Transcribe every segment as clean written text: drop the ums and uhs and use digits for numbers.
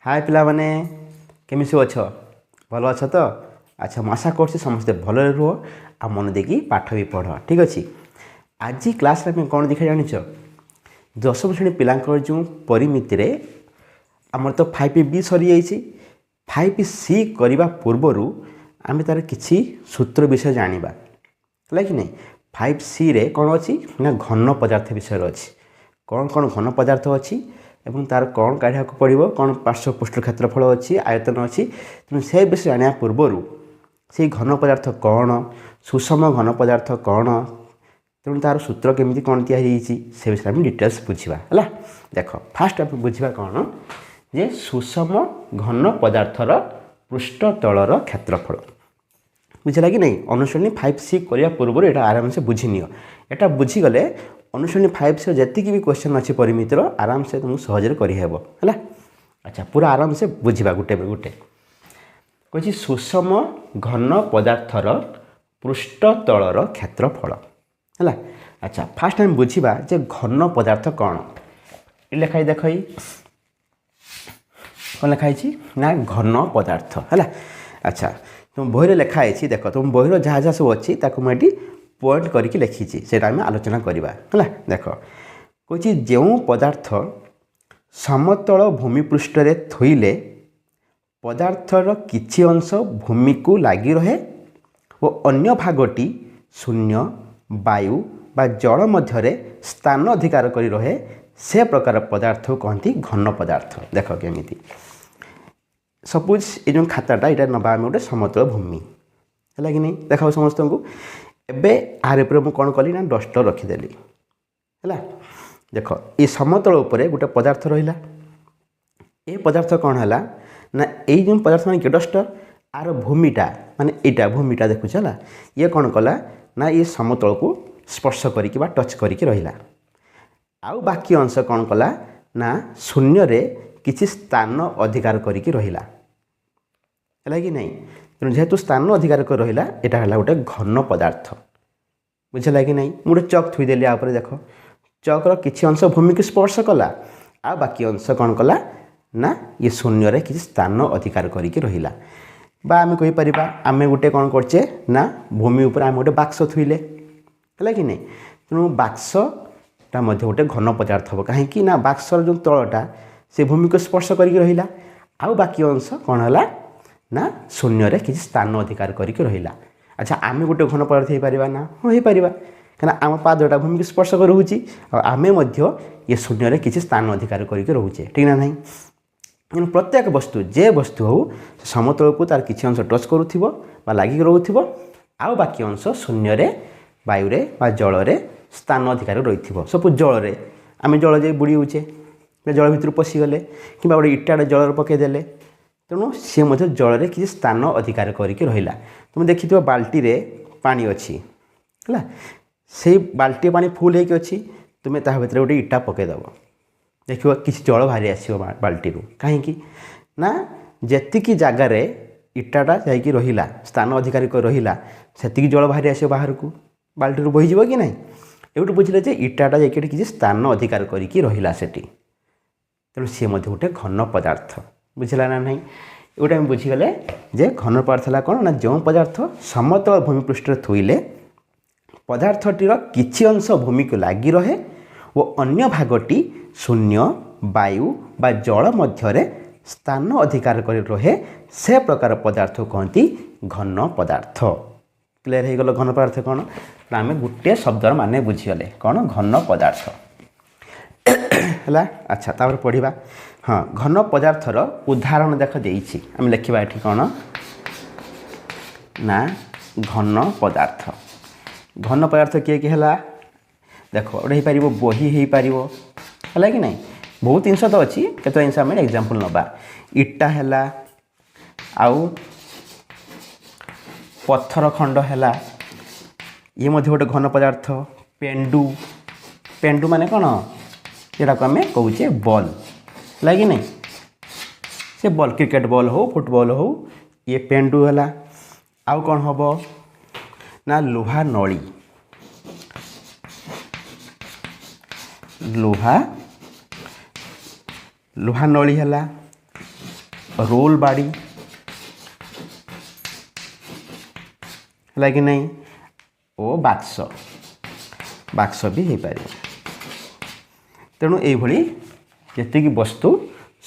हाय पिला माने केमी सब अछ भल अछ तो अच्छा मैं आशा कर समस्ते भल रुह आ मन देकी पाठ भी पढ़ ठीक अच्छे। आज क्लास में कौन देखा जाच दशम श्रेणी पिलांकर जो परिमिति रे आमर तो 5B सरी जाइए 5C करने पूर्वर आम तार किसी सूत्र विषय जाना है कि नहीं। 5C रे कौन अच्छी ना घन पदार्थ विषय अच्छी कौन कौन घन पदार्थ अच्छी एवं तार कौन काढ़ा पड़ो कौन पार्श्व पृष्ठ क्षेत्रफल अच्छी आयतन अच्छी तेणु से विषय जाना पूर्वर से घन पदार्थ कौन सुषम घन पदार्थ कौन तेणु तार सूत्र केमी कौन या से विषय में डिटेल्स बुझा है। देख फास्ट आप बुझा कौन जे सुषम घन पदार्थर पृष्ठ तलर क्षेत्रफल बुझला कि नहीं। अनुश्रेणी 5C करने पूर्व यहाँ आराम से बुझी नियो एटा बुझीगले अनुश्रेणी 5C जी भी क्वेश्चन अच्छी परिमितर आराम से तुमको सहज करहब है। अच्छा पूरा आराम से बुझा गोटे गोटे कही सुषम घन पदार्थर पृष्ठ तलर क्षेत्रफल है। अच्छा फास्ट आम बुझा जे घन पदार्थ कौन लिखाई देख कौन लिखाई ना घन पदार्थ है। अच्छा तुम बही लिखाई देख तुम बही जहाँ जहाँ सब अच्छी मुझे पॉइंट करके लिखी से आम आलोचना करवा है। देख कही जो पदार्थ समतल भूमिपृष्ठ रे थोइले पदार्थर किछि अंश भूमि को लगी रहे और अन्य भागटी शून्य वायु बा जल मध्य स्थान अधिकार करी रहे से प्रकार पदार्थ को कहती घन पदार्थ। देख केमी सपोज ये जो खाताटा यहाँ नवा आम गोटे समतल भूमि है कि नहीं। देख समस्त को एबे आर ऊपर मुझे कौन कली ना डस्टर रखीदेली है। देख ये समतल उपरे गोटे पदार्थ रहा ये पदार्थ कौन है ना यही जो पदार्थ मान कि डस्टर आर भूमिटा माने यहाँ भूमिटा देखुच है ये कौन कला ना ये समतल को स्पर्श करके टच करके रहा आउ बाकी अंश कौन कला ना शून्य रे किसी स्थान अधिकार करके रहा है कि नहीं। तेणु जेहेतु स्थान अधिकार कर रहा यहाँ है गोटे घन पदार्थ बुझला कि नहीं। मुझे चक थुईदेली आपर देख चक्र किसी अंश भूमि को स्पर्श कला आ बाकी अंश कौन कला ना ये शून्य रे किसी स्थान अधिकार करके रहा बा आम कहीपर आम गोटे कौन करचे ना भूमि उपर आम गोटे बाक्स थुईले है कि नहीं। तेणु बाक्सटा गोटे घन पदार्थ हम कहीं ना बाक्सर जो तलटा से भूमि को स्पर्श करके रहा आउ बाकी अंश कौन है ना शून्य रे किसी स्थान अधिकार करके रहा। अच्छा आम गोटे घन पदार्थ हो पार ना हाँ हो पार कहीं आम पादटा भूमि को स्पर्श करुच्ची आम ये शून्य रे किसी स्थान अधिकार करके रोचे ठीक ना नहीं। प्रत्येक वस्तु जे वस्तु हो समतल को तार किसी अंश टच करुथिबो बा लागिक रहउथिबो आउ बाकी अंश शून्य रे वायु रे बा जल रे स्थान अधिकार रही। सपोज जल रे आम जल जाई बुड़ी होचे जल भितर पशिगले कि गोटे इटाटे जल पकईदेले तेणु सी जल रे किसी स्थान अधिकार करके रहा। तुम देखि बाल्टी रे पानी अच्छी है से बाल्टी पानी फुल होगी अच्छी तुम्हें ता भर गोटे इटा पकईदेव देख किसी जल बाहरी आसो बाल्टी कहीं ना जी जगार इटाटा जाकि रहा स्थान अधिकार रहा से जल बाहरी आसो बाहर को बाल्टी बोहीज कि ना एवं बुझे जे इटाटा जाकि किसी स्थान अधिकार करके रहा से तेणु सी गोटे घन पदार्थ बुझला ना नहीं। गोटे आम बुझीगले जे घन पदार्थ है कौन ना जो पदार्थ समतल भूमिपृष्ठ थोइले पदार्थटीर किछि अंश भूमि को लगी रहे और अन्य भागटी शून्य वायु बा जल मध्य स्थान अधिकार कर रहे से प्रकार पदार्थ को कहती घन पदार्थ। क्लियर हो गल घन पदार्थ कौन ना आम गोटे शब्दर माने बुझीगले कौन घन पदार्थ है। अच्छा तापर पढ़ा हाँ घन पदार्थर उदाहरण देख देइछि आम लिखा ये कौन ना घन पदार्थ घन पदार्थ किए कि है देख गोटे हो पार बही हो पार है कि नहीं बहुत जिनस तो अच्छी केत जिन आम एग्जांपल नवा इटा है आउ पत्थर खंड है ये गोटे घन पदार्थ पेंडु पेंडु माने कौन यहाँ को आम कहे बॉल है कि नहीं से बॉल क्रिकेट बॉल हो फुटबॉल हो ये पेंडु है आउ कौन हम ना लुहा नली लुहा लुहा नली है ରୋଲ ବାଡ଼ି ହେଲା କି ନାହିଁ ଓ ବାକ୍ସ ବି ହେଇପାରିବ। ତେଣୁ ଏଇଭଳି ଯେତିକି ବସ୍ତୁ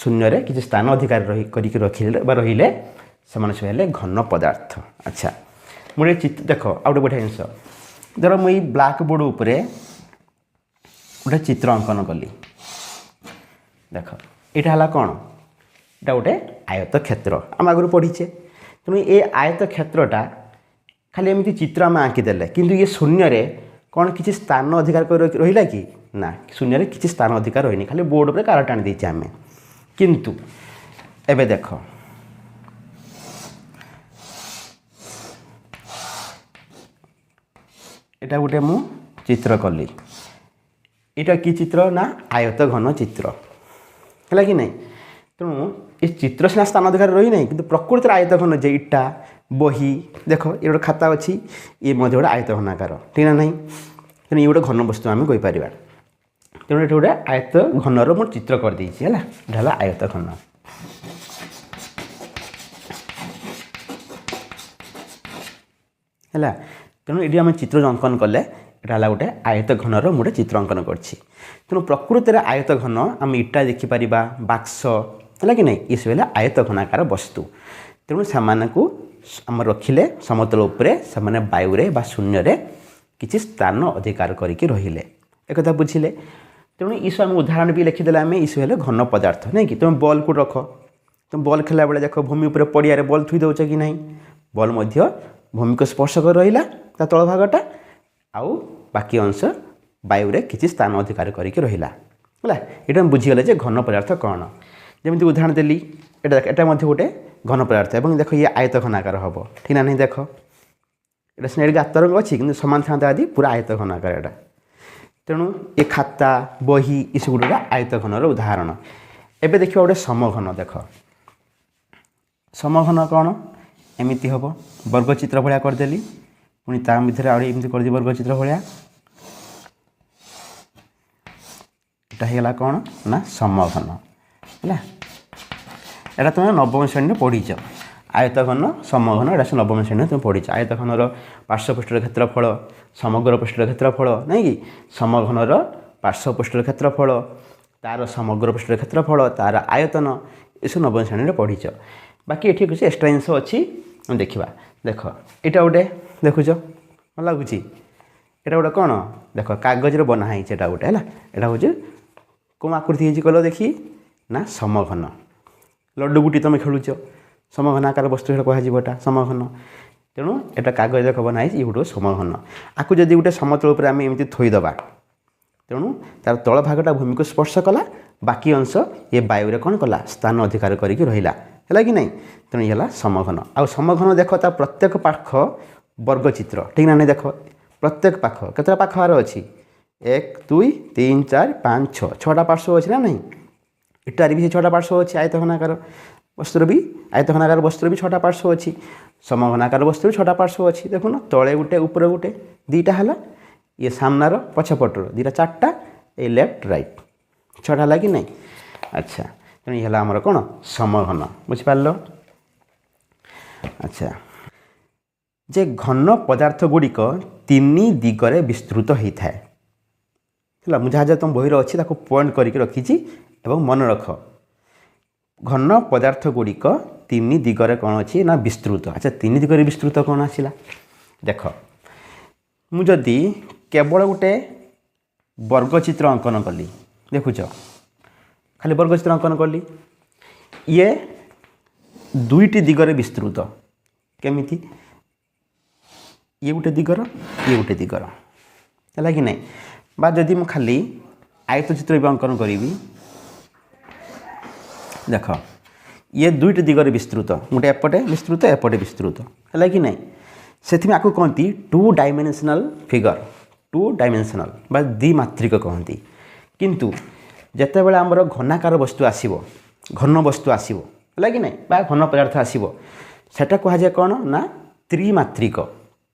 ଶୂନ୍ୟରେ କିଛି ସ୍ଥାନ ଅଧିକାର କରିକି ରଖିଲେ ବା ରହିଲେ ସେମାନେ ସବୁ ହେଲେ ଘନ ପଦାର୍ଥ। ଆଚ୍ଛା ମୁଁ ଗୋଟେ ଚିତ୍ର ଦେଖ ଆଉ ଗୋଟେ ବଢ଼ିଆ ଜିନିଷ ଧର ମୁଁ ଏଇ ବ୍ଲାକ୍ ବୋର୍ଡ଼ ଉପରେ ଗୋଟେ ଚିତ୍ର ଅଙ୍କନ କଲି। ଦେଖ ଏଇଟା ହେଲା କ'ଣ ଏଇଟା ଗୋଟେ ଆୟତ କ୍ଷେତ୍ର ଆମେ ଆଗରୁ ପଢ଼ିଛେ। ତେଣୁ ଏ ଆୟତ କ୍ଷେତ୍ରଟା ଖାଲି ଏମିତି ଚିତ୍ର ଆମେ ଆଙ୍କିଦେଲେ କିନ୍ତୁ ଇଏ ଶୂନ୍ୟରେ କ'ଣ କିଛି ସ୍ଥାନ ଅଧିକାର କରି ରହିଲା କି ନା ଶୂନ୍ୟରେ କିଛି ସ୍ଥାନ ଅଧିକାର ରହିନି ଖାଲି ବୋର୍ଡ଼ ଉପରେ କାର ଟାଣି ଦେଇଛେ ଆମେ। କିନ୍ତୁ ଏବେ ଦେଖ এটা গোটে মু চিত্র কলি এটা কি চিত্র না আয়ত ঘন চিত্র है कि नहीं। तेणु ये चित्र सीना स्थान अधिकार रही ना कि प्रकृति आयत घन जे इटा बही देख ये गोटे खाता अच्छी ये गोटे आयत घनाकार ठीक ना नहीं। तेणु ये गोटे घन वस्तु आम कहीपर। तेणु ये गोटे आयत घनर मु चित्र कर देछि है आयत घन। है तेणु ये आम चित्र अंकन कले यहाँ गोटे आयत घनर मुझे चित्र अंकन करछि। तेणु प्रकृति आयत घन आम इटा देखिपर बाक्स है कि नहीं ये सब आयत घनाकार वस्तु। तेणु से आम रखिले समतल उपरे से वायुरे बा शून्य किसी स्थान अधिकार करके रहिले एक कथा बुझिले। तेणु ये सब उदाहरण भी लिखिदे आम ये सब घन पदार्थ नहीं कि तुम बॉल को रख तुम बॉल खेला बेले देख भूमि उपर पड़िया बॉल थुई दौच कि नहीं बॉल भूमि को स्पर्श कर रहा ता तल भागटा आउ बाकी अंश वायुरे किसी स्थान अधिकार करके रहा है। ये बुझीगले जे घन पदार्थ कौन जमी उदाहरण देली एटा गोटे घन पदार्थ एवं देख ये आयत घनाकार हम ठीक ना नहीं। देख ये सीना गात रंग अच्छी कि सामान था आदि पूरा आयत घनाकार एटा। तेणु ये खाता बही ये सब गुड़ा आयत घनर उदाहरण। एबे देखिए गोटे समघन देख समघन कौन एमती हम वर्गचित्र भाया करदेली पुणी ता मध्य आमती कर वर्गचित्र भाया कौन ना समघन है। यहाँ तुम नवम श्रेणी पढ़ीच आयत घन समघन एटा सब नवम श्रेणी तुम पढ़ीच। आयत घनर पार्श्वपृष्ठर क्षेत्रफल समग्र पृष्ठर क्षेत्रफल नहीं कि समघनर पार्श्वपृष्ठर क्षेत्रफल तार समग्र पृष्ठर क्षेत्रफल तार आयतन ये सब नवम श्रेणी पढ़ीच। बाकी ये कुछ एक्सट्रा जिनस अच्छी देखा देख यहाँ गोटे देखुच भल लगुच यहाँ गोटे कौन देख कागज बनाई गोटे है यहाँ हूँ कौन आकृति हो कल देखी ना समघन लड्डू गुटी तुम खेलुच समघन आकार वस्तु कहटा समघन। तेणु यहाँ कागज देख बनाई ये गोटे समघन आपको जदि गोटे समतल उपर आम एमती थोईदबा तेणु तार तल भागटा भूमि को स्पर्श कला बाकी अंश ये वायुरे कौन कला स्थान अधिकार करके रहा है कि नहीं। तेणु ये समघन आ समघन देख ता प्रत्येक पाख वर्गचित्र ठीक ना नहीं। देख प्रत्येक पाख केतटा पाख आर अच्छी 1 2 3 4 5 6 6टा पार्श्व अच्छी ना नहीं। इटार भी 6टा पार्श्व अच्छी आयत घनाकार वस्तुर भी आयत घनाकार वस्तुर भी 6टा पार्श्व अच्छी समघनाकार वस्तुर 6टा पार्श्व अच्छी देखुन तले गोटे ऊपर गोटे दीटा है ये सामनार पछपटर दीटा 4टा ये लेफ्ट राइट 6टा है कि नहीं। अच्छा तेणु ये आमर कौन समघन बुझिपार। अच्छा जे घन पदार्थ गुड़िक 3 दिगरे विस्तृत होता है मुझे जहाँ तुम बही अच्छी पॉइंट करके रखी एवं मन रख घन पदार्थ गुड़िक 3 दिगरे कौन अच्छी ना विस्तृत। अच्छा 3 दिगरे विस्तृत कौन आसला देख मुझे केवल गोटे वर्गचित्र अंकन कली देखुच खाली वर्गचित्र अंकन कली ये 2टी दिगरे विस्तृत केमिति ये गोटे दिगर ये गोटे दिगर है कि नहीं। बा जदि मु खाली आयत चित्र भी अंकन करी देख ये 2टी दिगरे विस्तृत गोटे एपटे विस्तृत एपटे विस्तृत है कि नहीं। से आपको कहती 2 डायमेंशनल फिगर 2 डायमेंशनल बा द्विमात्रिक कहती किंतु जितेबाला आमर घनाकार वस्तु आसो घन वस्तु आसो है कि नहीं बा घन पदार्थ आसो सेटा कहुए कौन ना त्रिमात्रिक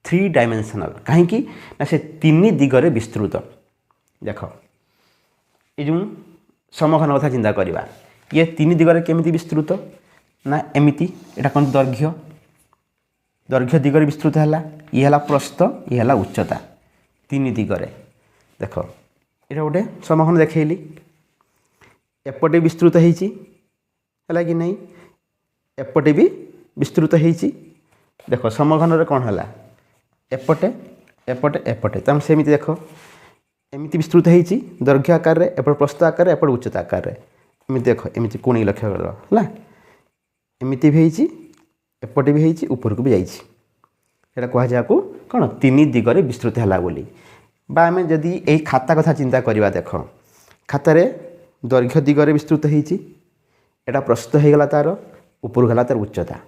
3 डायमेंशनल कहीं ना से 3 दिगरे विस्तृत। देख ये जो समघन कथा चिंता करवा ये 3 दिगरे केमिति विस्तृत ना एमिति एटा कौन दैर्घ्य दैर्घ्य दिगरे विस्तृत है ये है प्रस्थ ये है उच्चता तीन दिगरे देख ये गोटे समघन देखली एपटे विस्तृत होती कि नहीं एपटे भी विस्तृत होती देख समघन कौन है एपटे एपटे एपटे तुम सेमती देख एमती विस्तृत होती दैर्घ्य आकार एपटे प्रस्थ आकार एपटे उच्चता आकार एमती देख एमती कोण लक्ष्य कर एमती भी होती एपटे भी होती ऊपर को भी जाइए कहुआ कौन तीन दिगरे विस्तृत है बोली बा आम जदि यही खाता कथा चिंता करवा देख खातार दैर्घ्य दिगरे विस्तृत होती एटा प्रस्तुत हो गला तार ऊपर गला तार उच्चता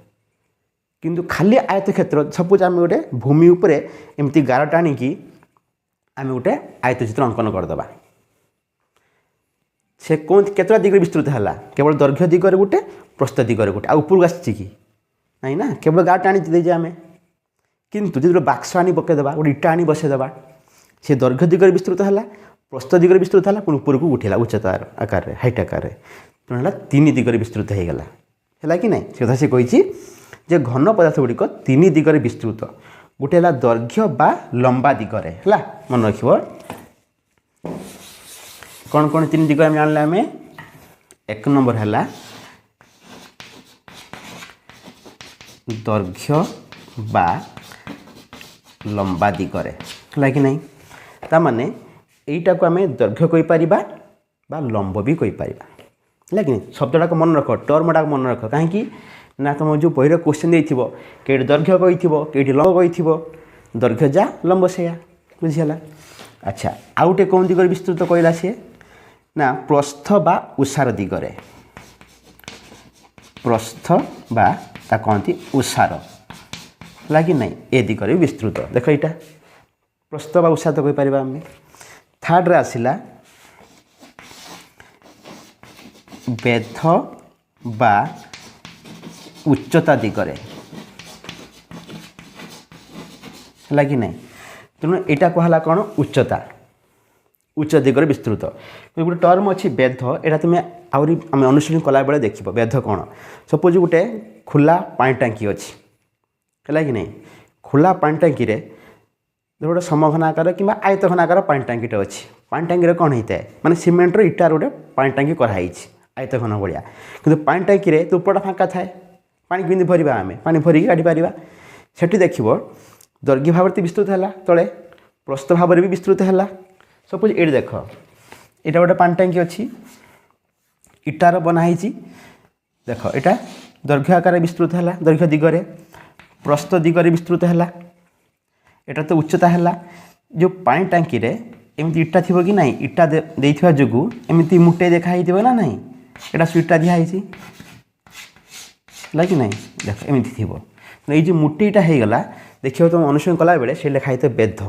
किंतु खाली आयत क्षेत्र सपोज आम गोटे भूमि उपरे एमती गार टाणिकी आम गोटे आयत चित्र अंकन करदे से कौन केतटा दिगरे विस्तृत है केवल दैर्घ्य दिगरे गोटे प्रस्थ दिगरे गोटे ऊपर आसी कि नहीं ना केवल गार टाणी देजे आम किंतु जो बाक्स आनी पकईदेवा गोटे इटा आनी बसईदेवा से दैर्घ्य दिगरे विस्तृत है प्रस्थ दिगरे विस्तृत है पुणी ऊपर को उठेगा उच्चता आकार हाइट आकार तेणु तीन दिगरे विस्तृत होगा है कि नहीं से कथा से कही जे घन पदार्थ गुड़िक तीन दिगरे विस्तृत गोटे है दैर्घ्य बा लंबा दिगरे है मन रख कौन कौन तीन दिग जान आम एक नंबर है दैर्घ्य बा लंबा दिगरे है कि नहीं ताने यहीटा को आम दैर्घ्य कहीपर बा लंब भी कहीपर है कि नहीं शब्दटा को मन रख टर्मटा को मन रख कहीं ना तुम जो बहर क्वेश्चन देती कई दैर्घ्य कही लंब कही दैर्घ्य जा लंब से बुझीगला अच्छा आउ गोटे कौन दिगरे विस्तृत कहला सी ना प्रस्थ बा उषार दिगरे प्रस्थ बा ता कहती उषार है कि नहीं ए दिगरे विस्तृत देख यहाँ प्रस्थ बा उषार तो कहीपर आम थर्ड रे आसला बेध बा उच्चता दिगरे है कि नहीं तेणु यहाँ कहला कौन उच्चता उच्च दिगरे विस्तृत गोटे टर्म अच्छी बेध यहाँ तुम्हें आहरी आम अनुशीलन कला बेले देख बेध कौन सपोज गोटे खुला पानी टांकी अच्छी है कि नहीं खुला पानी टांकी रे गोटे समघन आकार कि आयतघन आकार पानी टांकीटे अच्छी पानी टांकी कौन होता है माने सीमेंटर इटार गोटे पानी टांकी कराई आयतघन भाया कि पानी टांकी रे उपरटा फाँका थाए पानी केमी भरवा आम पानी भरिकी काढ़ी पार से देख दैर्घ्य भाव विस्तृत है तले प्रस्थ भाव भी विस्तृत है सपोज ये देख यहाँ गोटे पानी टांकी अच्छी इटार बनाई देख यहाँ दैर्घ्य आकार विस्तृत है दैर्घ्य दिगरे प्रस्थ दिगरे विस्तृत है यहाँ तो उच्चता है जो पानी टांकी रे एमती इटा थी कि नहीं इटा देइथिबा जोगु एमती मुटे देखाई ना नहीं यहाँ सुईटा दिखाई कि नहीं देख एमती थी ये जो मुटेटा हो गला देखिए तुम अनुसरण कला बेले से लिखाई तो बेध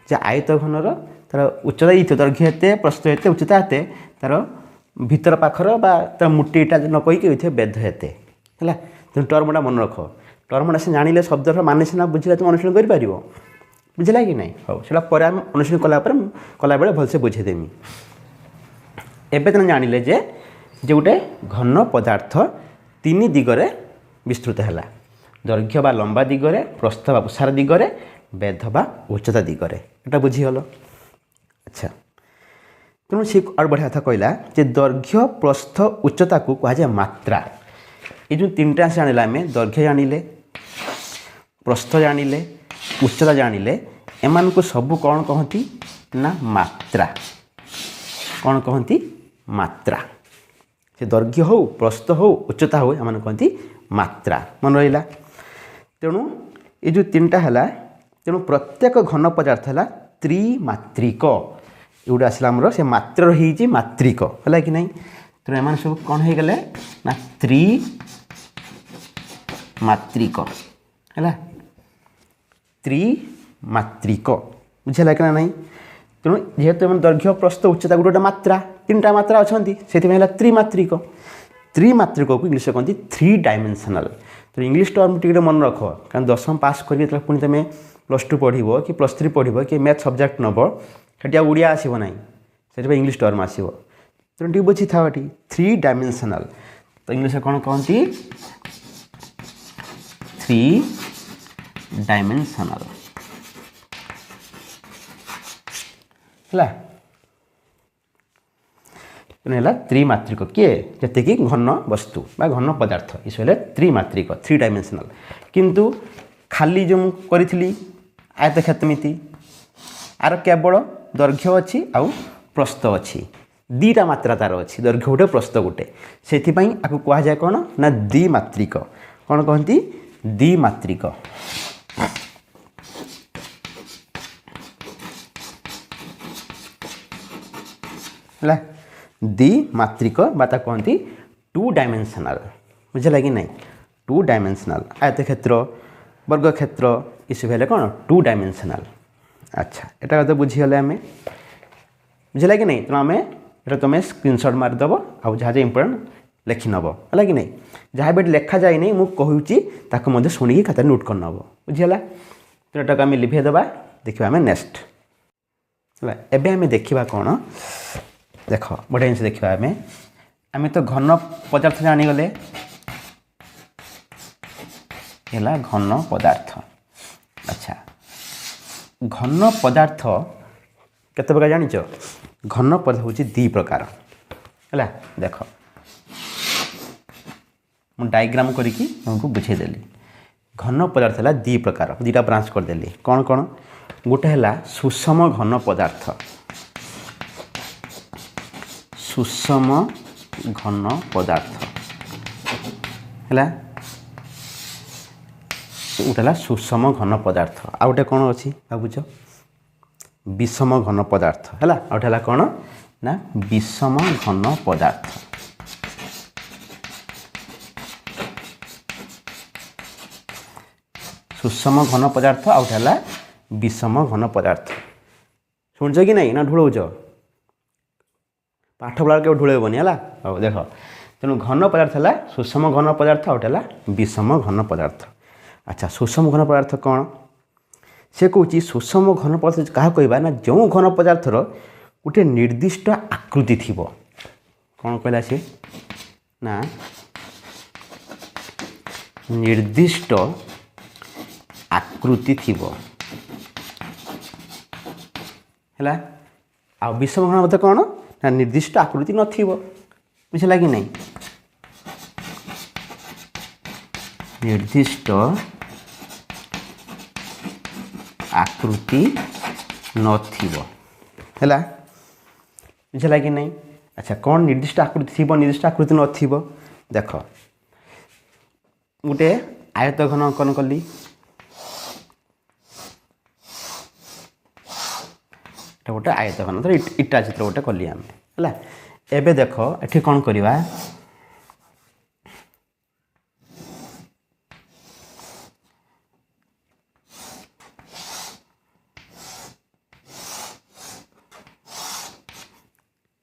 जे आयत घनर तार उच्चता ये दैर्घ्य एते प्रस्थ एते उच्चता एते तार भीतर पाखर बा तार मुटेटा न कहीकि बेध एते है तेनाली टर्मटा मन रख टर्मटा से जानिले शब्द मान सीना बुझे तुम अनुसरण कर बुझला कि नहीं हाँ से आम अनुसरण कला बेले भलसे बुझेदेमी एबे तुम जानिले जे गोटे घन पदार्थ तीन दिगरे विस्तृत है दैर्घ्य बा लंबा दिगरे प्रस्थ बा उषार दिगरे बेध बा उच्चता दिगरे एटा बुझीगल अच्छा तेणु सी और बढ़िया कथा कहला जे दैर्घ्य प्रस्थ उच्चता को कहुए मात्रा ये जो तीन टा जानिले आम दैर्घ्य जानिले प्रस्थ जानिले उच्चता जानिले एमान को सब कौन कहती ना मात्रा कौन कहती मात्रा से दैर्घ्य हो प्रस्थ हो उच्चता हो एमान कहती मात्रा मन रहा तेणु ये जो तीन टा है तेणु प्रत्येक घन पदार्थ है त्रिमात्रिक एगुटा आसला आमर से मात्र रही मात्रिक है कि नहीं तेणु एम सब कौन हो गले ना त्रिमात्रिक है त्रिमात्रिक बुझेगा कि नहीं तेणु जेहेतु दैर्घ्य प्रस्थ उच्चता गोटे मात्रा तीन टा मात्रा अच्छा से त्रिमात्रिक त्रिमात्रिक को इंग्लीश कहते थ्री डायमेंशनल तो इंग्लीश टर्म टिके मन रख कारण दशम पास कर पुणी तुम +2 पढ़ो कि +3 पढ़ो कि मैथ सब्जेक्ट नब से ओडिया आसब ना से इंग्लीश टर्म आसो तेणु टी बुझी था थ्री डायमेंशनल तो इंग्लीश कौन कहती थ्री डायमेंशनल है त्रिमात्रिक किए जी घन वस्तु बा घन पदार्थ ये त्रिमात्रिक थ्री डायमेंशनल किंतु खाली जो करी आयतक्षेत्रमिति आर केवल दैर्घ्य अच्छी आउ प्रस्थ अच्छी दीटा मात्रा तार अच्छी दैर्घ्य गोटे प्रस्थ गोटे से आपको कह जाए कौन ना द्विमात्रिक कौन कहती द्विमात्रिक है द्विमात्रिक बाता कहती टू डायमेंशनल बुझे कि नहीं टू डायमेंशनल आयतक्षेत्र वर्गक्षेत्र ये सब है कौन टू डायमेंशनल अच्छा यहाँ तो बुझीगले आम बुझे कि नहीं तो आम ये तुम स्क्रीनशॉट मारिदेव आउ जहाँ इम्पोर्टाट लिखिनब है कि नहीं जहाँ भी लेखा जाए नहीं मुझे ताकू शुणी खाता नोट करनब बुझीगला तो यहाँ आम लिभेदेवा देखा आम नेक्स्ट है एवं आम देखा कौन देख बढ़िया जिन देखा आम तो घन पदार्थ जानीगले है घन पदार्थ अच्छा घन पदार्थ केते प्रकार जानिच घन पदार्थ हूँ दी प्रकार है देख मु डायग्राम करके तुमको बुझेदेली घन पदार्थ है दी प्रकार दीटा ब्रांच करदेली कौन कौन गोटे है सुषम घन पदार्थ सुषम घन पदार्थ है गोटे सुषम घन पदार्थ आ गए कौन अच्छी भावुच विषम घन पदार्थ है आ गए कौन ना विषम घन पदार्थ सुषम घन पदार्थ आ गए विषम घन पदार्थ शुणच कि नहीं ना ढूलौच पाठ पढ़ा के ढूलेबनी है देख तेणु घन पदार्थ है सुषम घन पदार्थ आ गए विषम घन पदार्थ अच्छा सुषम घन पदार्थ कौन से कौच सुषम घन पदार्थ क्या कहवा ना जो घन पदार्थर गोटे निर्दिष्ट आकृति थी कौन कहला सी ना निर्दिष्ट आकृति थी है आ विषम घन पदार्थ कौन ना निर्दिष्ट आकृति नथिबो बुझला कि नहीं निर्दिष्ट आकृति नथिबो है बुझला कि नहीं अच्छा कौन निर्दिष्ट आकृति थी निर्दिष्ट आकृति नथिबो देख गोटे आयत घन अंकन कली गोटे आयत घन तो इटा चित्र गोटे कली आम है एबे देख ये कौन करवा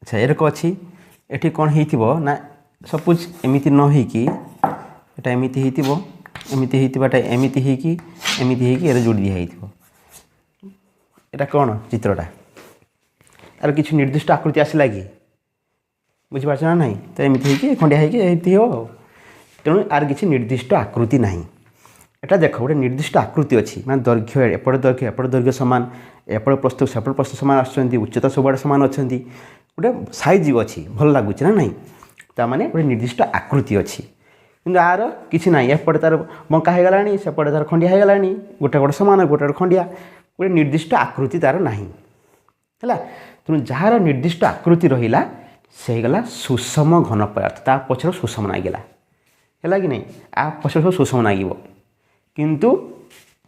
अच्छा ये अच्छी ये कौन हो ना सपोज एमती न होमती एमती एमती जोड़ी दिखाई कौन चित्रटा यार किसी निर्दिष्ट आकृति आसला कि बुझीपार ना नहीं तो एमती खंडिया हो तेणु यार किसी निर्दिष्ट आकृति ना यहाँ देख गोटे निर्दिष्ट आकृति अच्छी मैं दैर्घ्य एपट दैर्घ्य सामान एपट प्रस्थ सेपट प्रस्थ सामान आसुँच उच्चता सबुआड़े सामान अच्छा गोटे साइज अच्छी भल लगुच ना नहीं ताने गोटे निर्दिष्ट आकृति अच्छी कि यार किसी ना एपटे तार बंका हो गला सेपटे तार खंडिया हो गला गोटे गोटे सामान गोटे खंडिया गोटे निर्दिष्ट आकृति तार ना है तेणु जार निर्दिष्ट आकृति रहा से गला सुषम घन पदार्थ ता पछर सुषम नागिला है कि नहीं आ पछर सब सुषम नागिब किंतु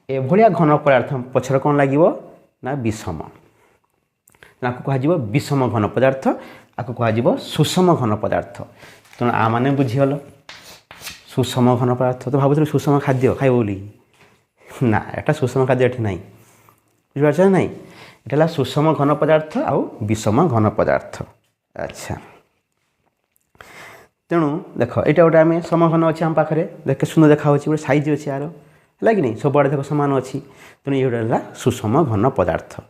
एभलिया घन पदार्थ पछर कौन लगे ना विषम आपको कह विषम घन पदार्थ आपको कह सुषम घन पदार्थ तेणु आ मैंने बुझीगल सुषम घन पदार्थ तो भावुल सुषम खाद्य खाइब बोली ना एटा सुषम खाद्य ये ना बुझीपार ना ये सुषम घन पदार्थ आउ विषम घन पदार्थ अच्छा तेणु देख यहाँ गोटे आम सम घन अच्छे आम पाखे देख सुंदर देखा गोटे सैज अच्छी यार है कि नहीं सब आड़े देख सामान अच्छी तेणु ये गोटे सुषम घन पदार्थ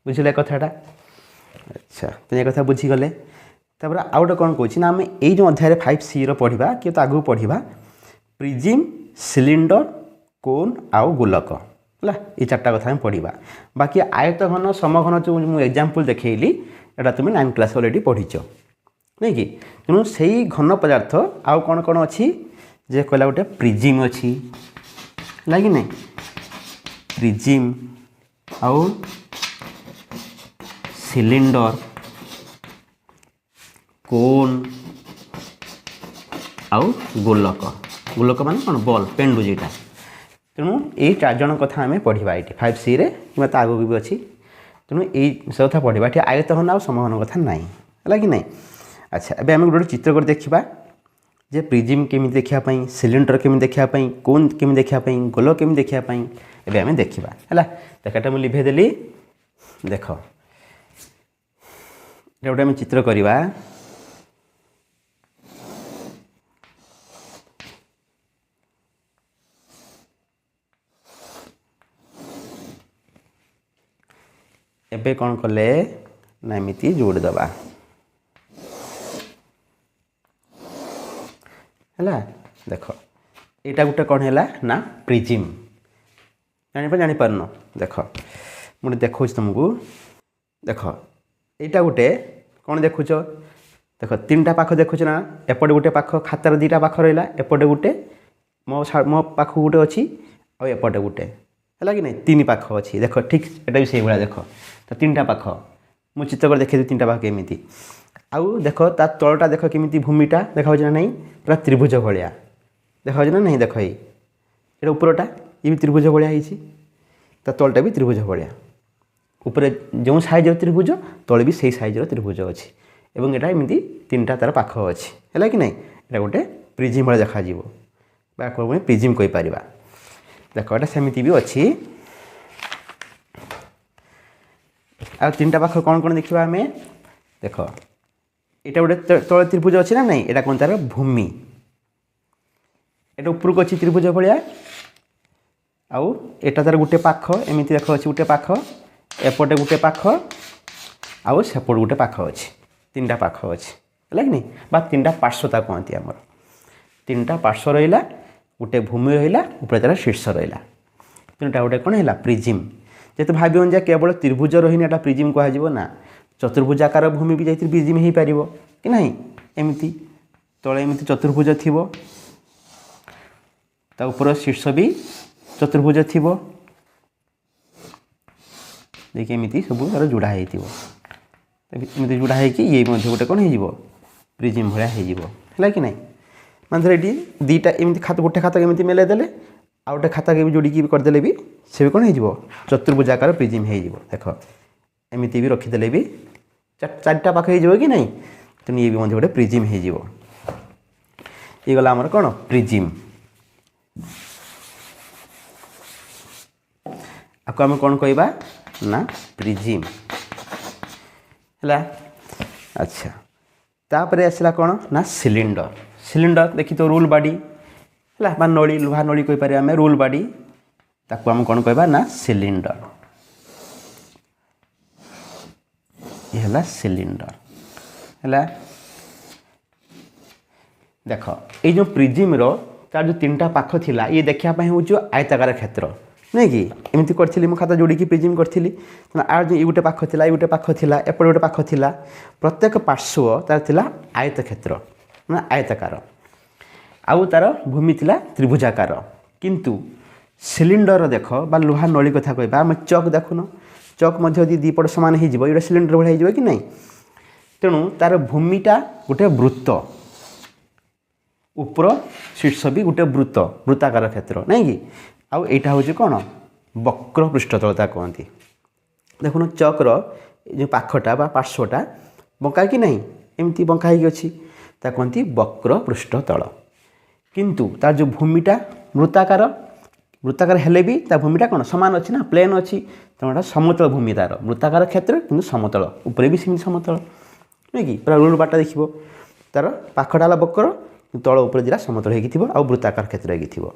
बुझे कथाटा अच्छा तो ये कथा बुझीगले तापर आउ गोटे कौन कौन ना आम जो अध्याय 5C पढ़ा कि तो आगू पढ़ा प्रिजिम सिलिंडर कोन आउ गोलक है ये चार्टा कथा पढ़ा बाकी आयत घन समघन जो मुझे एग्जाम्पल देखली एटा तुम 9 क्लास अलरेडी पढ़ीच नहीं कि तेणु से घन पदार्थ आउ कौन कौन अच्छी जे कहला गोटे प्रिजिम अच्छी लगे नहीं प्रिजिम आउ सिलिंडर कोन आउ गोलक गोलक मान कौन बल पेंडु जेटा तेणु यही 4 जन कथा आम पढ़ा ये 5C रे कि आगे भी अच्छी तेणु यही से कथा पढ़ा ये आयत घन आ समघन कथा ना है कि नहीं। अच्छा एबे आम गोटे चित्र कर देखा जे प्रिजिम केमी देखापी सिलिंडर केमी देखापी कोन केमी देखापी गोलक केमी देखापी एबे आम देखा है देखाटा मुझे लिभेदेली देख गोटे आम चित्र करवा एबे कौन कले ना एमती जोड़ीदबा है देख यहाँ गोटे कौन है ना प्रिजिम जापार न देख मुझे देखा तुमको देख यहाँ गोटे कौन देखुच देख 3टा पाख देखुच ना एपटे गोटे पाख खातार 2टा पाख रहा एपटे गोटे मो पाख गोटे अच्छी आएपटे गोटे है कि नहीं 3 पाख अच्छी देख ठीक एटा भी से भाया देख तो 3टा पाख मुझे चित्र कर देखी 3टा पाख केमी आउ देख ता तलटा देख केमी भूमिटा देखा ना नहीं पूरा त्रिभुज भाया देखा ना नहीं देख ये उपरटा ये भी त्रिभुज भाया होती तलटा भी त्रिभुज भाया ऊपर जो साइज त्रिभुज तले भी सही साइज त्रिभुज अच्छी और यहाँ एमती 3टा तार पाख अच्छी है कि नहीं ये गोटे प्रिजिम भाई देखा प्रिजिम कहीपर देख यहाँ सेमती भी अच्छी आ 3टा पाख कौन कौन देखा आम देख यहाँ गोटे तले त्रिभुज अच्छी ना नहीं यहाँ कौन तार भूमि यहाँ उपरको अच्छी त्रिभुज भाया आउ एटा तार गोटे पाख एमती देख अच्छी गोटे पाख एपटे गोटे पाख आउ सेपट गोटे पाख अच्छी 3टा पाख अच्छी है कि नहीं बा 3टा पार्श्वता कहती आमर 3टा पार्श्व रहा गोटे भूमि रहा ऊपर तार शीर्ष रहा तेणुटा गोटे कौन है प्रिजिम जेते भावन जे केवल त्रिभुज रही एटा प्रिजिम कह ना चतुर्भुजाकार भूमि भी जाती प्रिजिम हो पार कि नहीं एमती तले एमती चतुर्भुज थी ऊपर शीर्ष भी चतुर्भुज थी देखिए एमती सब तार जोड़ा होमती जोड़ा हो ये गोटे कौन हो प्रिजिम भाया है कि नहीं मानते ये 2टा एमती खाता गोटे खाता एमती मेले देले आ गोटे खाता के जोड़ी करदे भी से भी कौन हो चतुर्भुजाकार प्रिजिम हो देख एमती भी रखीदे भी 4टा पाख हो कि नहीं तेणु ये भी गोटे प्रिजिम हो गला आमर कौन प्रिजिम आपको आम कौन कहवा ना प्रिजिम है। अच्छा तापर आसला कौन ना सिलिंडर सिलिंडर देखी तो रोल बाडी है बा नली लुहा नली कहीपर आम रोल बाडी ताकू आम कौन कहवा ना सिलिंडर ये है सिलिंडर है देख ये जो प्रिजिम तार जो 3टा पाख थिला ये देखापी हूँ आयताकार क्षेत्र नहीं कि एमती करी मो खाता जोड़ी प्रिजिम करी आर जो ये गोटे पाख थिला ये गोटे पाख थिला एपटे गोटे पाख थिला प्रत्येक पार्श्व तार थिला आयत क्षेत्र ना आयताकार आउ तार भूमि थिला त्रिभुजाकार किंतु सिलिंडर देख बा लुहा नली कथा कहबा आम चक देखुन चक मध्य यदि 2 पट सामान हो सिलिंडर भाई हो कि नहीं तेणु तार भूमिटा गोटे वृत्त ऊपर शीर्ष भी गोटे वृत्त वृत्ताकार क्षेत्र नहीं कि आउ यहाँ हूँ कौन वक्र पृष्ठतलता कहती देखुन चक्र जो पाखटा बा पार्श्वटा बंका कि नहीं एमती बंका हो कहती वक्र पृष्ठतल किंतु तार जो भूमिटा वृत्ताकार वृत्ताकार हेले भी ता भूमिटा कौन सामान अच्छी ना प्लेन अच्छी तेना समतल भूमि तार वृत्ताकार क्षेत्र किंतु समतल ऊपर भी सेम समतल नहीं कि पूरा रोल बाटा देखिए तार पाखटा वक्र तल ऊपर दिला समतल हो वृत्ताकार क्षेत्र हो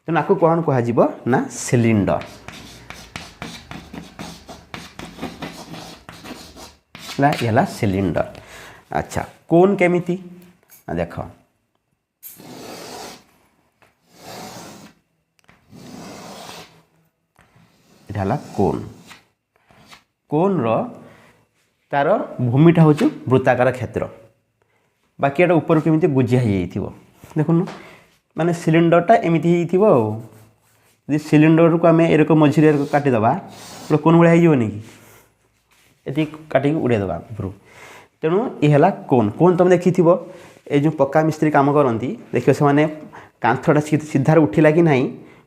तेणु आपको कौन कह ना सिलिंडर है सिलिंडर। अच्छा कोन केमिति देख এটা হল কোন কোন্र तार भूमिटा हूँ वृत्ताकार क्षेत्र बाकी एटा ऊपर केमी गुजिया हो देखुन माने सिलिंडरटा एमती हो सिलिंडर को आम एरक मझे काटिदेबा गोटे कोन भाया होनी कि ये काटिक उड़ेदेवा ऊपर तेणु ये कोन कोन तुम देखी ये जो पक्का मिस्त्री काम करती देख से कांथटा सीधार उठिला कि ना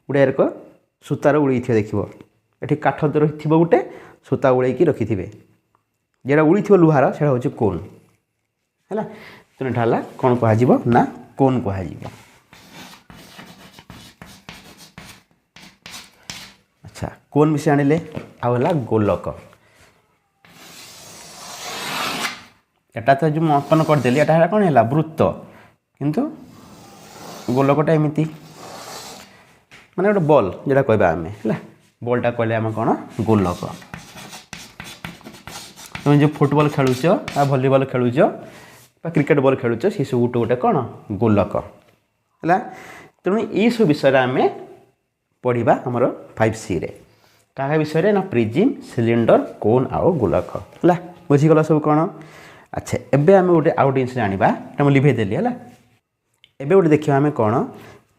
गोटे एरक सूतार उड़ी देख ये काठ थी गोटे सूता उड़ेकी रखिथे जेटा उड़ी थी लुहार से हूँ कोन है तेणु यहाँ कौन कह ना कोन कह अच्छा कोन विषय आनिले आला गोलक एटा तो जो अंकन करदेली एटा कौन है वृत्त किंतु गोलकटा एमती माने गोटे बॉल जेटा कहबा आमे है बॉलटा कहले आम कौन गोलक तुम जो फुटबॉल खेलुच वॉलीबॉल खेलुच क्रिकेट बॉल खेलुच सी सब गोटे गोटे कौन गोलक है तेणु ये सब विषय आम पढ़ा आमर 5C रे क्या विषय ना प्रिजिम सिलिंडर कोन आउ गोलक है बुझीगल सब कौन अच्छा एबे आम गोटे आउ गोटे जिन जाना मुझे लिभेदेली है एबे गोटे देखा आम कौन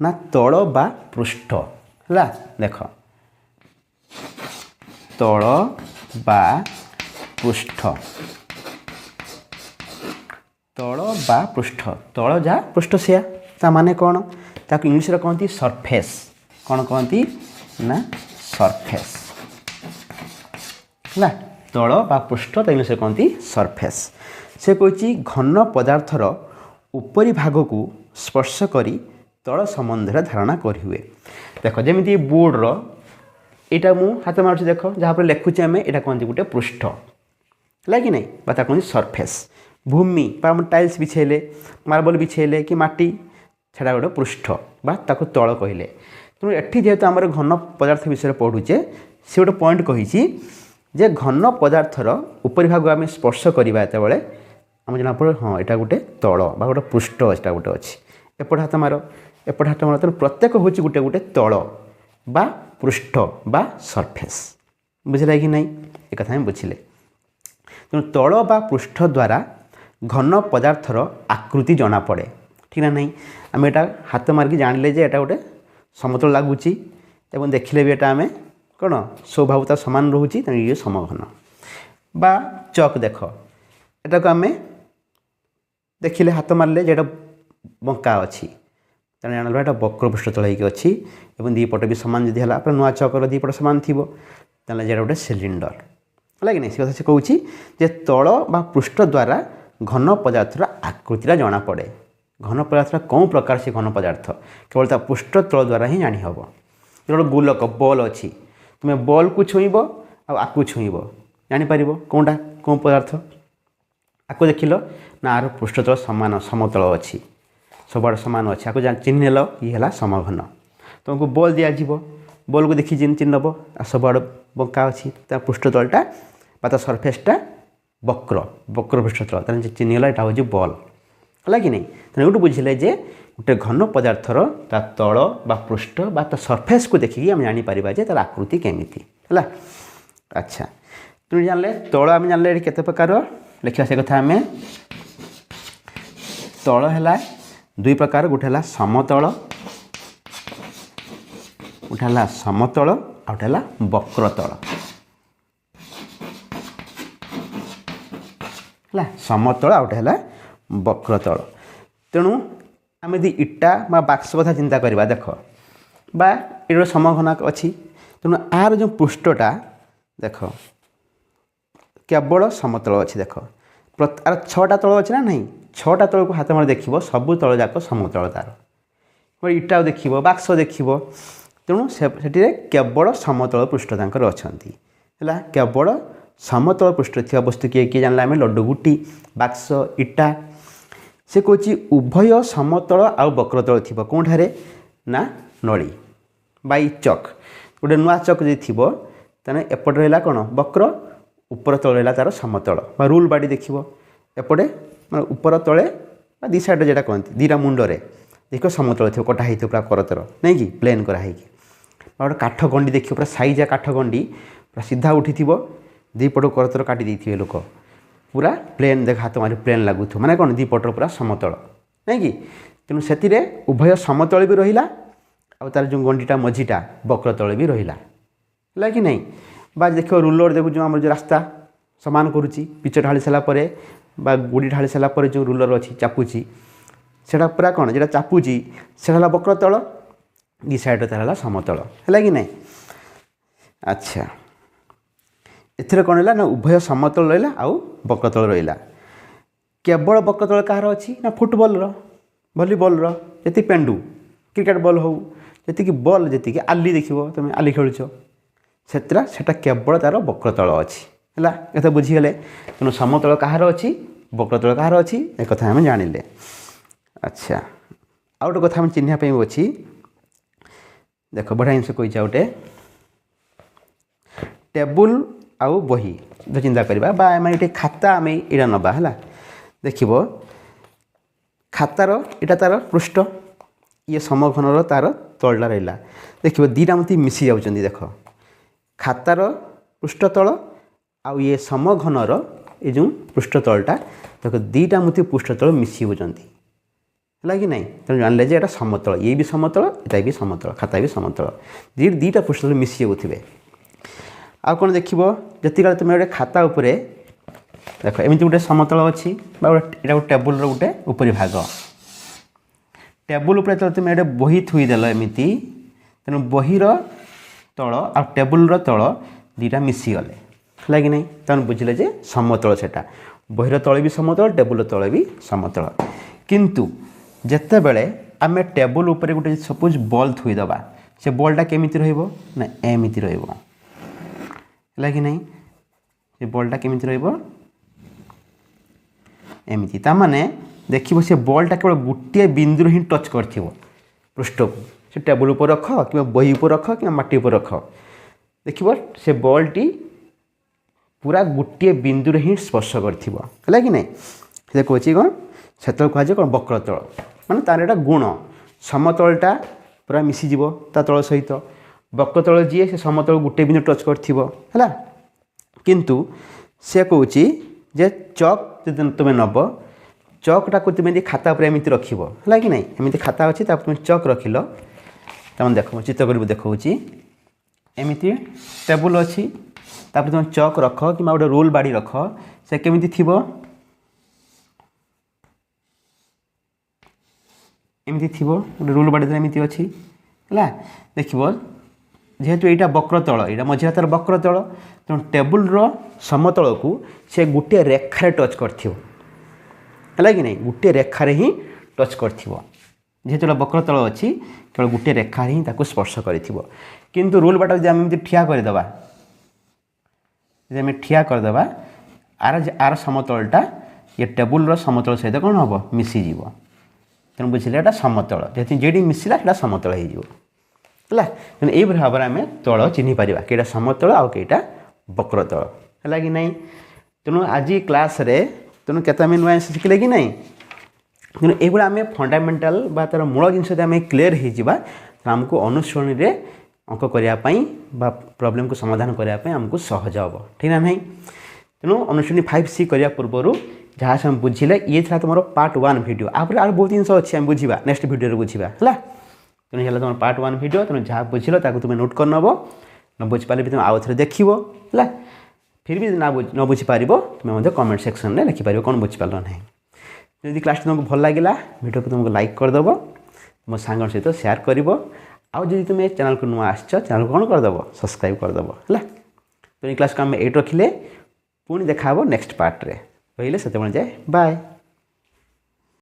ना तल बा पृष्ठ है देख तल बा पृष्ठ तल बा पृष्ठ तल जहाँ पृष्ठ से ता माने कौन ताको इंग्लिश रे कहती सरफेस कौन कहती ना सरफेस है तल बा पृष्ठ तो इंग्लिश रे कहती सरफेस से कही घन पदार्थर उपरी भाग को स्पर्श करी तल संबंध धारणा करी हुए देख जमी बोर्डर यहाँ मु हाथ मारुची देख जहाँ पर लिखुचे आम यहाँ कहते गोटे पृष्ठ है कि नहीं बात कहते सरफेस भूमि टाइल्स बिछेले मार्बल बिछेले कि माटी छाड़ा गोटे पृष्ठ बाको तल कहले तेणु एटी जेहेतु आम घन पदार्थ विषय पढ़ुचे से गोटे पॉइंट कही जे घन पदार्थर उपरी भाग आम स्पर्श करवा ये आम जना पड़े हाँ यहाँ गोटे तल बा गोटे पृष्ठ यहाँ गोटे अच्छी एपट हाथ मार एपट हाथ मार तेणु प्रत्येक हूँ गोटे गोटे तल बा पृष्ठ बा सरफेस बुझे कि नहीं एक कथा बुझिले तेणु तल बा पृष्ठ द्वारा घन पदार्थर आकृति जना पड़े ठीक ना नहीं आम यहाँ हाथ मारिक जानिले जे यहाँ गोटे समतल लगुच देखिले भी यहाँ आम कौन स्वभावता सामान रोचे तेणु ये समघन बा चक देख यहाँ को आम देखिले हाथ मारे जो बंका अच्छी तेणु जान यहाँ वक्र पृष्ठ तल होगी और दीपट भी सामान जदि है नुआ चकर दीपट सामान थी तेल जो गोटे सिलिंडर है कि नहीं से कथा से कहूँ जे तल बा पृष्ठ द्वारा घन पदार्थर आकृति जना पड़े घन पदार्थ कौन प्रकार से घन पदार्थ केवल ता पृष्ठ तल द्वारा ही जानी हम गोटे गोलक बॉल अच्छी तुम्हें बॉल को छुईब आकु छुईब जापर कौनटा कौन पदार्थ आपको देखिल ना आर पृष्ठतल सामान समतल अच्छी सब सामान अच्छे आपको चिन्ह नेल ये है समघन तुमको बॉल दिज्व बॉल को देखी चिन्ह नब सब आड़ बंका अच्छी पृष्ठतलटा बा सरफेसटा वक्र वक्र पृष्ठतल तेनाली चिन्हगला यहाँ हूँ बॉल है कि नहीं तेना गोटे बुझे जे गोटे घन पदार्थर ता तल बा पृष्ठ बा सरफेस को देखिकी आम जापर जे तार आकृति केमिति है अच्छा तुम जानले तल आम जानले केते प्रकार लिखा से कथा आम तल है दुई प्रकार गोटे है समतल गोटे है समतल आ गोटे है वक्रतल है समतल आ गोटे है वक्रतल तेणु आम यदि इटा बा बाक्स कथा चिंता करवा देख बा ये समघना अच्छी तेणु आर जो पृष्ठटा देख केवल समतल अच्छी देख आर 6टा तल अच्छी ना नहीं 6टा तल को हाथ मार देख सबू तल जाक समतल तार इटा देख बाक्स देख तेणु से केवल समतल पृष्ठ तांकर अछंती है केवल समतल पृष्ठ थी वस्तु किए किए जानला आम लड्डू गुटी बाक्स इटा से कौची उभय समतल आउ वक्रतल थी कौठारे ना नली बाई चक गोटे नुआ चक जी थी तेने एपट रहा कौन वक्र ऊपर तले रहा तार समतल बा रूल बाड़ी देख एपटे मैं ऊपर तले दी साइड जेटा कहते दीटा मुंडरे देख समतल थी कटा हो पूरा करतर नहीं कि प्लेन कराई गोटे काठ गंडी देखिए पूरा साइजा काठ गंडी पूरा सीधा उठी दी पट करतर काटी देते लोक पूरा प्लेन देख हाथ मारी प्लेन लगुथ माने कौन दी पटर पूरा समतल नहीं कि तेणु से उभय समतल भी रहा आ तार जो गंडीटा मझीटा वक्रतल भी रहा है कि नहीं बा देख रूलर देखो जो आम जो रास्ता समान करुच्ची पिच ढाली सारापर बा गुड़ी ढाली सारापर जो रूलर अच्छी चापुची से पूरा कौन जो चापुची से वक्रतल दी साइड तार समतल है कि नहीं। अच्छा एथरे कौन है ना उभय समतल रहा आउ वक्रतल रहा केवल वक्रतल कहार अच्छी ना फुटबॉल वॉलीबॉल जी पेंडु क्रिकेट बॉल हो जी बॉल जी आली देख तुम आली खेलुच से केवल तार वक्रतल अच्छी है कथा बुझीगले तेणु समतल कहार अच्छी वक्रतल कहार अच्छी एक कथा आम जानिले। अच्छा आउ गोटे कथा चिन्हवाई अच्छी देख बढ़िया जिनस कही गोटे टेबुल आउ बही जो चिंता करवा बा ये खाता आम यहाँ नवा है देख खातार यहाँ तार पृष्ठ ये समघनर तार तलटा रहा देख दीटा मत मिसी जाऊँ देख खातार पृष्ठ तल आउ ये समघनर ये जो पृष्ठ तलटा देख दीटा मत पृष्ठ तल मिसी होती है कि नहीं तेणु जानले जे समतल ये भी समतल ये भी समतल खाता भी समतल दीटा पृष्ठ तल मिसी जाऊे आ कौन देख जी तुम गोटे खाता उपरे देख एमती गोटे समतल अच्छी गोटे टेबुल गोटे उपरी भाग टेबुल उपर तुम गोटे बही थुईदेल एमती तेणु बहीर तल आ टेबुल तल दीटा मिसीगले है कि नहीं तेणु बुझे जे समतल सेटा बहीर तल भी समतल टेबुल तल भी समतल किंतु जेते बेले आम टेबुल उपर गोटे सपोज बॉल थुईदबा से बॉलटा केमिति रहिबो ना एमिति रहिबो है कि नहीं ये बॉलटा केमिति रहिबो एमिति ता माने देखिबो से बॉलटा केवल गोटे बिंदु ही टच करथिबो पृष्ठ को से टेबुल ऊपर रख कि बही ऊपर रख कि माटी ऊपर रख देखिबो से बॉलटी पूरा गोटे बिंदु ही स्पर्श करथिबो है कि नहीं से कहछि कोन सेतल कह कौन वक्रतल माने तार एटा गुण समतलटा पूरा मिसीज ता तल सहित वक्रतल जी से समतल गोटे बिंदु टच कर किंतु से कौच जे चक तुम नब चकटा को तुम खाता पर एमती रख है कि नहीं एमती खाता अच्छी तुम चक रखिल तुम देख चित्र कर देखा एमती टेबुल अच्छी तुम चक रख कि गोटे रोल बाड़ी रख से केमिति थिबो एमती थिबो गोटे रोल बाड़ी एमती अच्छी है देखिबो जेहेतु यहाँ वक्रतल यहाँ मझे तार वक्रतल तेणु टेबुल समतल को से गोटे रेखार टच कर कि नहीं गोटे रेखार ही टच कर जेहेतु वक्रतल अच्छी केवल गोटे रेखार ही स्पर्श कर रोल बाट जब आम ठिया करदे आम ठिया करदे आर समतलटा ये टेबुल समतल सहित कौन हम मिसीज तेणु बुझे यहाँ समतल जेहतु जेडी मिसला यहाँ समतल हो है तेणु ये भाव में आम तल चिन्ह पारा कईटा समतल आउ कईटा वक्रतल है कि नहीं तेणु आज क्लास रे तेणु केते आम नुआ शिखिले कि नहीं तेणु ये आम फंडामेंटाल बा तार मूल जिन आम क्लीयर हो आमको अनुसरणी रे अंक करने प्रॉब्लम को समाधान करने आमको सहज हम ठीक ना नहीं तेणु अनुसरणी 5C करने पूर्व जहाँ से हम बुझिले ये था तुम पार्ट 1 वीडियो आप बहुत जिन अच्छी आम बुझा नेक्स्ट वीडियो बुझा है तेणु है तुम पार्ट 1 वीडियो तेणु जहाँ बुझिल तुम नोट कर नब न बुझिपारे भी तुम आउ थे देख है फिर भी न बुझीपार तुम कमेंट सेक्शन में लिखिपार कौन बुझीपार ना जब क्लास तुमको भल लगे वीडियो को तुमको लाइक करदेव तुम सांग सहित शेयर कर आउ जब तुम चैनल को नुआ आस चैनल को कौन करदेव सब्सक्राइब करदेव है तो ये क्लास को आम एट रखिले पुणी देखा नेक्स्ट पार्ट रे रही से जाए बाय।